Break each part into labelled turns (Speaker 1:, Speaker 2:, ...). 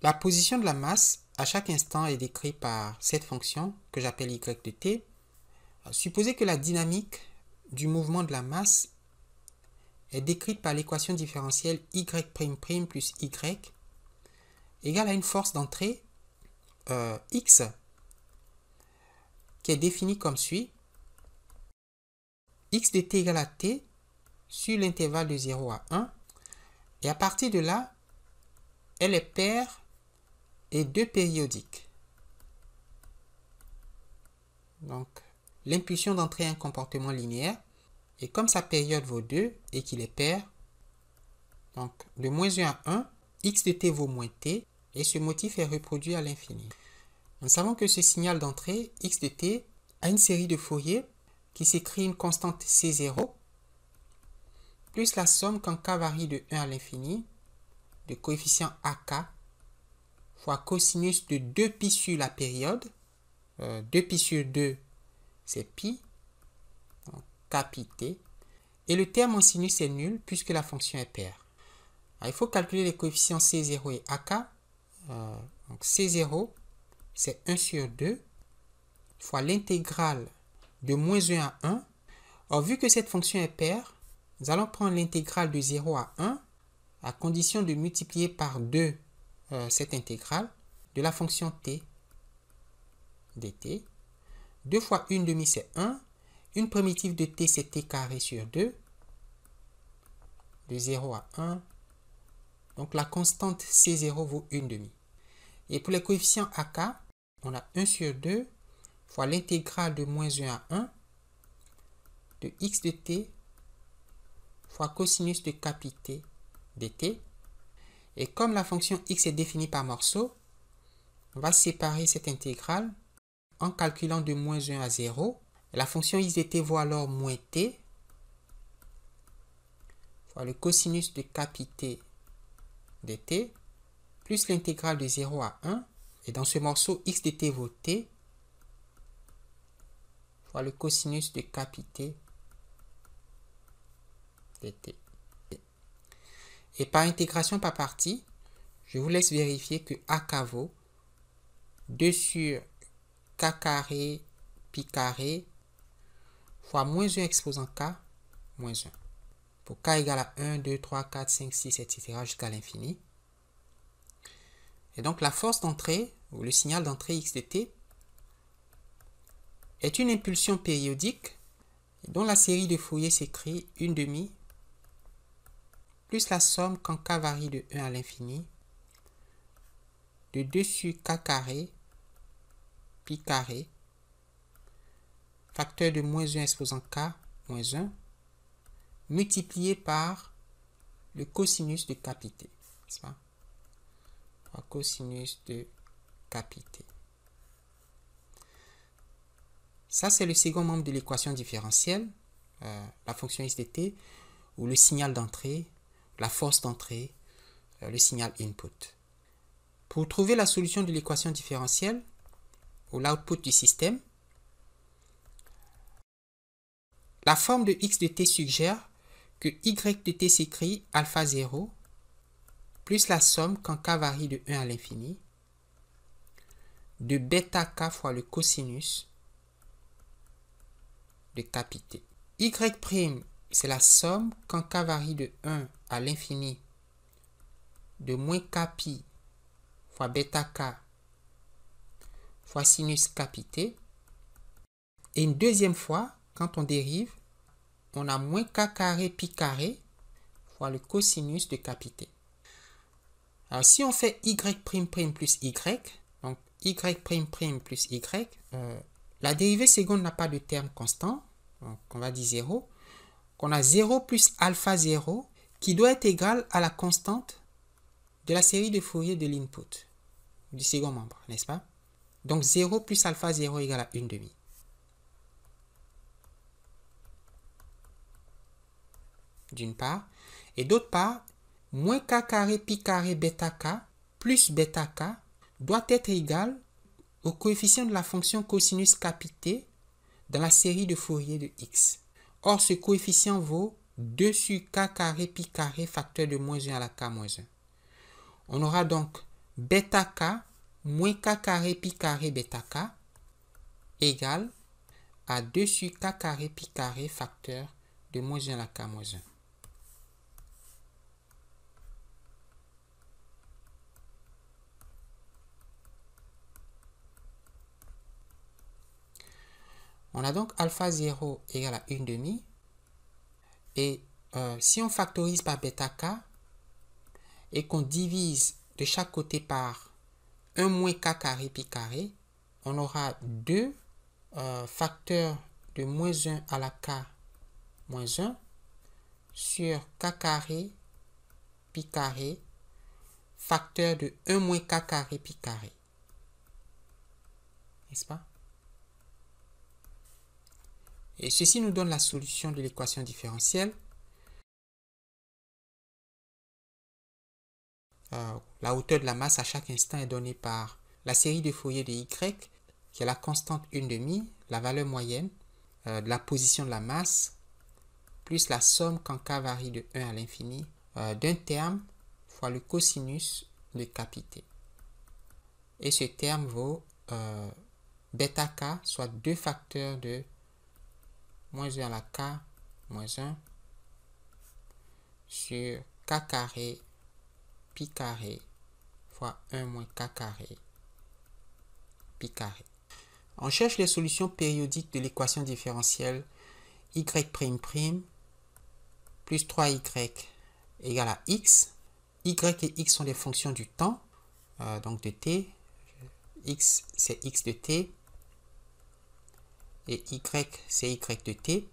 Speaker 1: La position de la masse à chaque instant est décrite par cette fonction que j'appelle y de t. Supposez que la dynamique du mouvement de la masse est décrite par l'équation différentielle y' plus y égale à une force d'entrée x qui est définie comme suit. X de t égale à t sur l'intervalle de 0 à 1. Et à partir de là, elle est paire et 2 périodique. Donc, l'impulsion d'entrée est un comportement linéaire. Et comme sa période vaut 2 et qu'il est paire, donc de moins 1 à 1, x de t vaut moins t, et ce motif est reproduit à l'infini. Nous savons que ce signal d'entrée, x de t, a une série de Fourier qui s'écrit une constante C0, plus la somme quand k varie de 1 à l'infini, de coefficient AK, fois cosinus de 2π sur la période. 2π sur 2, c'est pi, donc k pi t. Et le terme en sinus est nul puisque la fonction est paire. Alors, il faut calculer les coefficients C0 et AK. Donc C0, c'est 1 sur 2, fois l'intégrale de moins 1 à 1. Or, vu que cette fonction est paire, nous allons prendre l'intégrale de 0 à 1, à condition de multiplier par 2 cette intégrale de la fonction t dt. 2 fois 1 demi, c'est 1. Une primitive de t, c'est t carré sur 2. De 0 à 1. Donc, la constante C0 vaut 1 demi. Et pour les coefficients AK, on a 1 sur 2 fois l'intégrale de moins 1 à 1 de x de t fois cosinus de k pi t dt. Et comme la fonction x est définie par morceau, on va séparer cette intégrale en calculant de moins 1 à 0. Et la fonction x de t vaut alors moins t fois le cosinus de k pi t dt plus l'intégrale de 0 à 1. Et dans ce morceau, x de t vaut t fois le cosinus de k pi t dt. Et par intégration par partie, je vous laisse vérifier que AK vaut 2 sur k carré pi carré fois moins 1 exposant k moins 1. Pour k égale à 1, 2, 3, 4, 5, 6, etc. jusqu'à l'infini. Et donc la force d'entrée, ou le signal d'entrée x de t, est une impulsion périodique dont la série de Fourier s'écrit 1 demi plus la somme quand k varie de 1 à l'infini de 2 sur k carré pi carré facteur de moins 1 exposant k moins 1 multiplié par le cosinus de k pi t. C'est ça? Cosinus de k pi t. Ça, c'est le second membre de l'équation différentielle, la fonction x de t, ou le signal d'entrée, la force d'entrée, le signal input. Pour trouver la solution de l'équation différentielle, ou l'output du système, la forme de x de t suggère que y de t s'écrit alpha 0 plus la somme quand k varie de 1 à l'infini de bêta k fois le cosinus de k pi t. Y', c'est la somme quand k varie de 1 à l'infini de moins k pi fois bêta k fois sinus k pi t. Et une deuxième fois, quand on dérive, on a moins k carré pi carré fois le cosinus de k pi t. Alors, si on fait y' plus y, donc y' plus y, la dérivée seconde n'a pas de terme constant, donc on va dire 0. On a 0 plus alpha 0 qui doit être égal à la constante de la série de Fourier de l'input, du second membre, n'est-ce pas? Donc 0 plus alpha 0 égale à 1 demi. D'une part. Et d'autre part, moins k carré pi carré bêta k plus bêta k doit être égal au coefficient de la fonction cosinus k pi t dans la série de Fourier de x. Or, ce coefficient vaut 2 sur k carré pi carré facteur de moins 1 à la k moins 1. On aura donc bêta k moins k carré pi carré bêta k égale à 2 sur k carré pi carré facteur de moins 1 à la k moins 1. On a donc alpha 0 égale à 1 demi. Et si on factorise par bêta k et qu'on divise de chaque côté par 1 moins k carré pi carré, on aura 2 facteurs de moins 1 à la k moins 1 sur k carré pi carré facteur de 1 moins k carré pi carré. N'est-ce pas? Et ceci nous donne la solution de l'équation différentielle. La hauteur de la masse à chaque instant est donnée par la série de Fourier de y, qui est la constante 1 demi, la valeur moyenne de la position de la masse, plus la somme quand k varie de 1 à l'infini d'un terme fois le cosinus de capité. Et ce terme vaut bêta k, soit 2 facteurs de moins 1 à la k moins 1 sur k carré pi carré fois 1 moins k carré pi carré. On cherche les solutions périodiques de l'équation différentielle y' plus 3y égale à x. Y et x sont des fonctions du temps, donc de t. X, c'est x de t. Et y, c'est y de t.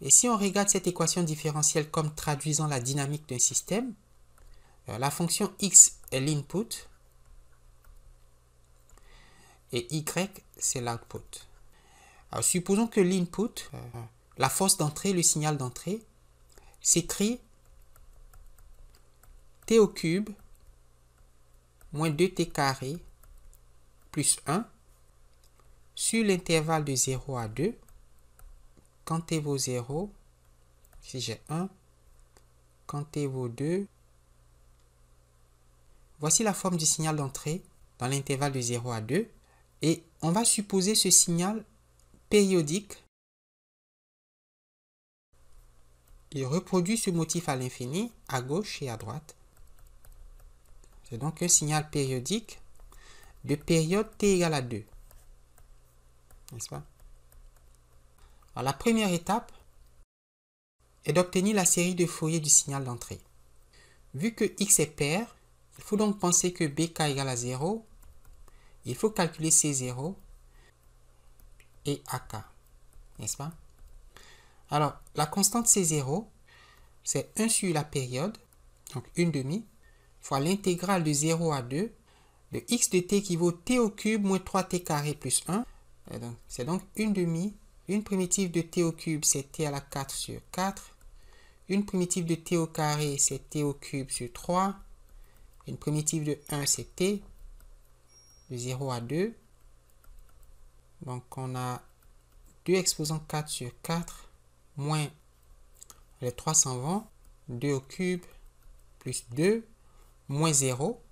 Speaker 1: Et si on regarde cette équation différentielle comme traduisant la dynamique d'un système, la fonction x est l'input et y, c'est l'output. Alors, supposons que l'input, la force d'entrée, le signal d'entrée, s'écrit t au cube moins 2t carré plus 1 sur l'intervalle de 0 à 2, quand t vaut 0, si j'ai 1, quand t vaut 2, voici la forme du signal d'entrée dans l'intervalle de 0 à 2, et on va supposer ce signal périodique. Il reproduit ce motif à l'infini, à gauche et à droite. C'est donc un signal périodique de période t égale à 2. N'est-ce pas? Alors, la première étape est d'obtenir la série de Fourier du signal d'entrée. Vu que x est pair, il faut donc penser que bk égale à 0. Il faut calculer C0 et AK. N'est-ce pas? Alors, la constante C0, c'est 1 sur la période, donc 1 demi, fois l'intégrale de 0 à 2 de x de t qui vaut t au cube moins 3t carré plus 1. C'est donc 1 demi. Une primitive de t au cube, c'est t à la 4 sur 4. Une primitive de t au carré, c'est t au cube sur 3. Une primitive de 1, c'est t. De 0 à 2. Donc, on a 2 exposant 4 sur 4, moins les 3 s'en vont. 2 au cube, plus 2, moins 0.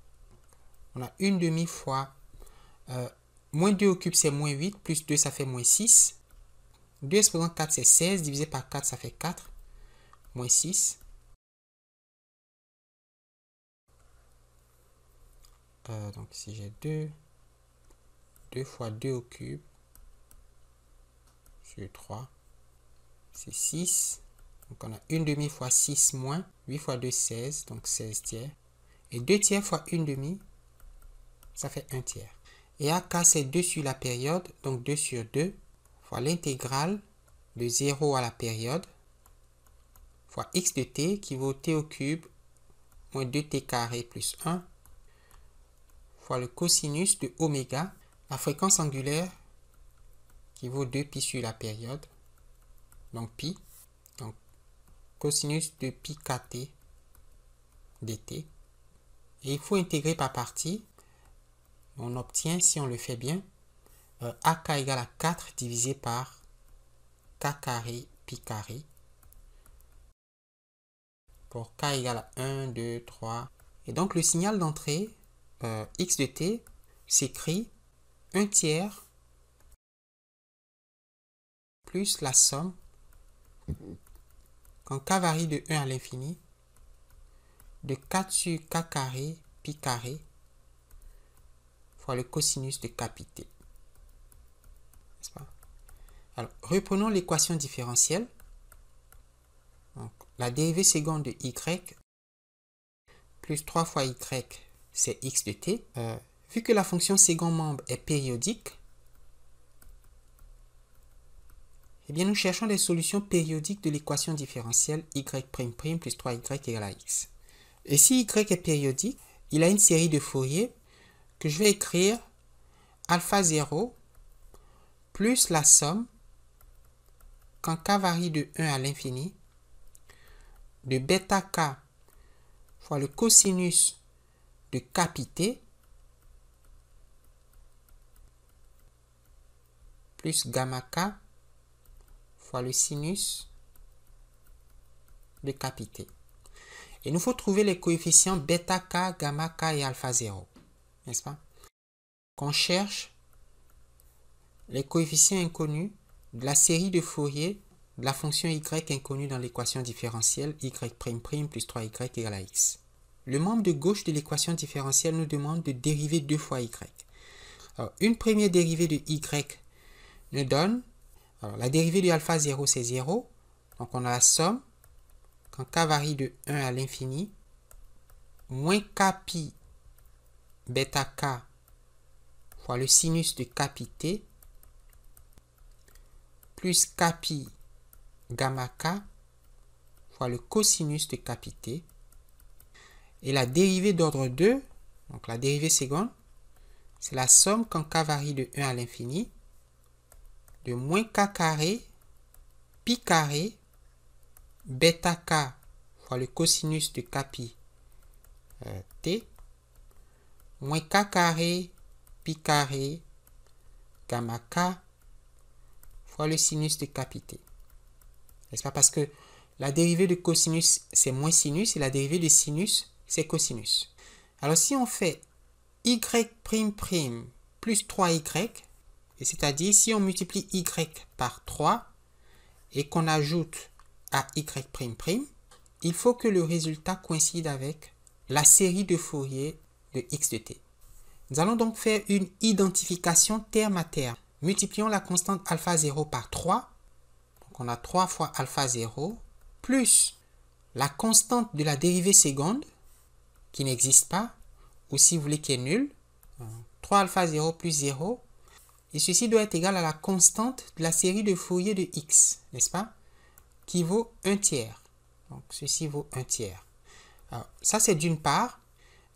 Speaker 1: On a 1 demi fois moins 2 au cube, c'est moins 8, plus 2, ça fait moins 6. 2 exposant 4, c'est 16, divisé par 4, ça fait 4, moins 6. Donc ici, j'ai 2 fois 2 au cube, sur 3, c'est 6. Donc on a 1 demi fois 6 moins, 8 fois 2, 16, donc 16 tiers. Et 2 tiers fois 1 demi, ça fait 1 tiers. Et AK, c'est 2 sur la période, donc 2 sur 2, fois l'intégrale de 0 à la période, fois x de t, qui vaut t au cube, moins 2t carré plus 1, fois le cosinus de oméga, la fréquence angulaire, qui vaut 2pi sur la période, donc pi, donc cosinus de pi kt dt. Et il faut intégrer par partie. On obtient, si on le fait bien, AK égale à 4 divisé par k carré pi carré. Pour k égale à 1, 2, 3. Et donc le signal d'entrée x de t s'écrit 1/3 plus la somme quand k varie de 1 à l'infini de 4 sur k carré pi carré fois le cosinus de k pi t. N'est-ce pas? Alors, reprenons l'équation différentielle. Donc, la dérivée seconde de y plus 3 fois y, c'est x de t. Vu que la fonction second membre est périodique, eh bien, nous cherchons des solutions périodiques de l'équation différentielle y' plus 3y égale à x. Et si y est périodique, il a une série de Fourier que je vais écrire alpha 0 plus la somme quand k varie de 1 à l'infini de bêta k fois le cosinus de k pi t plus gamma k fois le sinus de k pi t. Et nous faut trouver les coefficients bêta k, gamma k et alpha 0. N'est-ce pas? Qu'on cherche les coefficients inconnus de la série de Fourier de la fonction y inconnue dans l'équation différentielle y' plus 3y égale à x. Le membre de gauche de l'équation différentielle nous demande de dériver 2 fois y. Alors, une première dérivée de y nous donne, alors la dérivée de alpha 0 c'est 0, donc on a la somme quand k varie de 1 à l'infini moins k pi bêta k fois le sinus de k pi t plus k pi gamma k fois le cosinus de k pi t. Et la dérivée d'ordre 2, donc la dérivée seconde, c'est la somme quand k varie de 1 à l'infini de moins k carré pi carré bêta k fois le cosinus de k pi t moins k carré pi carré gamma k fois le sinus de k pi t. N'est-ce pas? Parce que la dérivée de cosinus, c'est moins sinus, et la dérivée de sinus, c'est cosinus. Alors, si on fait y' plus 3y, c'est-à-dire si on multiplie y par 3 et qu'on ajoute à y', il faut que le résultat coïncide avec la série de Fourier de x de t. Nous allons donc faire une identification terme à terme. Multiplions la constante alpha 0 par 3. Donc on a 3 fois alpha 0 plus la constante de la dérivée seconde qui n'existe pas, ou si vous voulez qui est nulle. 3 alpha 0 plus 0. Et ceci doit être égal à la constante de la série de Fourier de x, n'est-ce pas? Qui vaut 1/3. Donc ceci vaut 1/3. Alors, ça c'est d'une part.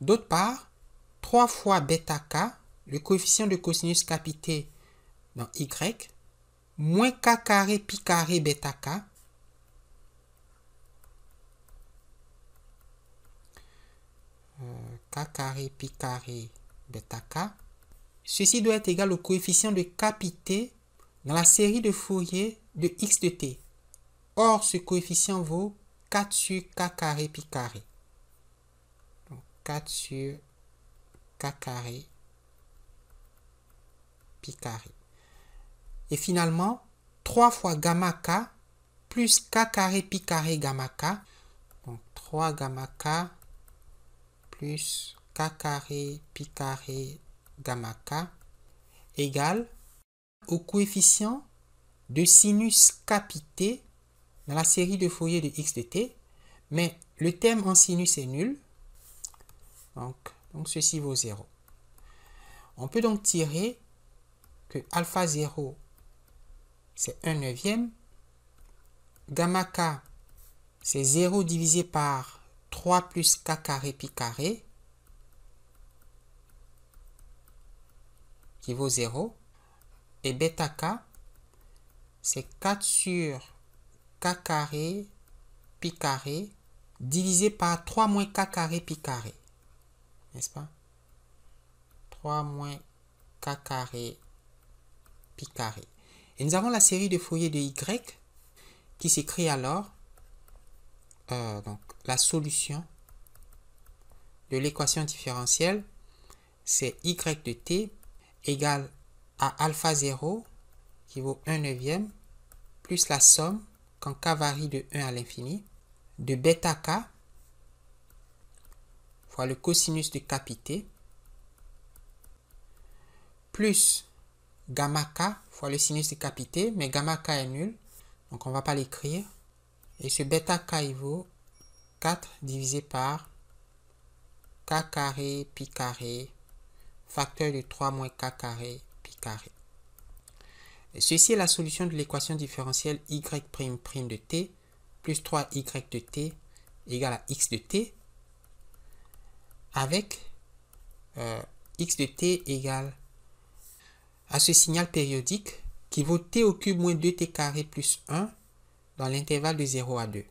Speaker 1: D'autre part, 3 fois bêta k, le coefficient de cosinus k pi t dans y, moins k carré pi carré bêta k, k carré pi carré bêta k. Ceci doit être égal au coefficient de k pi t dans la série de Fourier de x de t. Or, ce coefficient vaut 4 sur k carré pi carré. Donc, 4 sur k carré pi carré. Et finalement, 3 fois gamma k plus k carré pi carré gamma k. Donc 3 gamma k plus k carré pi carré gamma k égale au coefficient de sinus k pi t dans la série de Fourier de x de t. Mais le terme en sinus est nul. Donc ceci vaut 0. On peut donc tirer que alpha 0 c'est 1/9. Gamma k, c'est 0 divisé par 3 plus k carré pi carré, qui vaut 0. Et bêta k, c'est 4 sur k carré pi carré, divisé par 3 moins k carré pi carré. N'est-ce pas? 3 moins k carré pi carré. Et nous avons la série de Fourier de y qui s'écrit alors donc la solution de l'équation différentielle c'est y de t égale à alpha 0 qui vaut 1/9 plus la somme quand k varie de 1 à l'infini de bêta k fois le cosinus de k pi t plus gamma k fois le sinus de k pi t, mais gamma k est nul, donc on ne va pas l'écrire. Et ce bêta k il vaut 4 divisé par k carré pi carré facteur de 3 moins k carré pi carré. Et ceci est la solution de l'équation différentielle y' de t plus 3y de t égale à x de t avec x de t égale à ce signal périodique qui vaut t au cube moins 2t carré plus 1 dans l'intervalle de 0 à 2.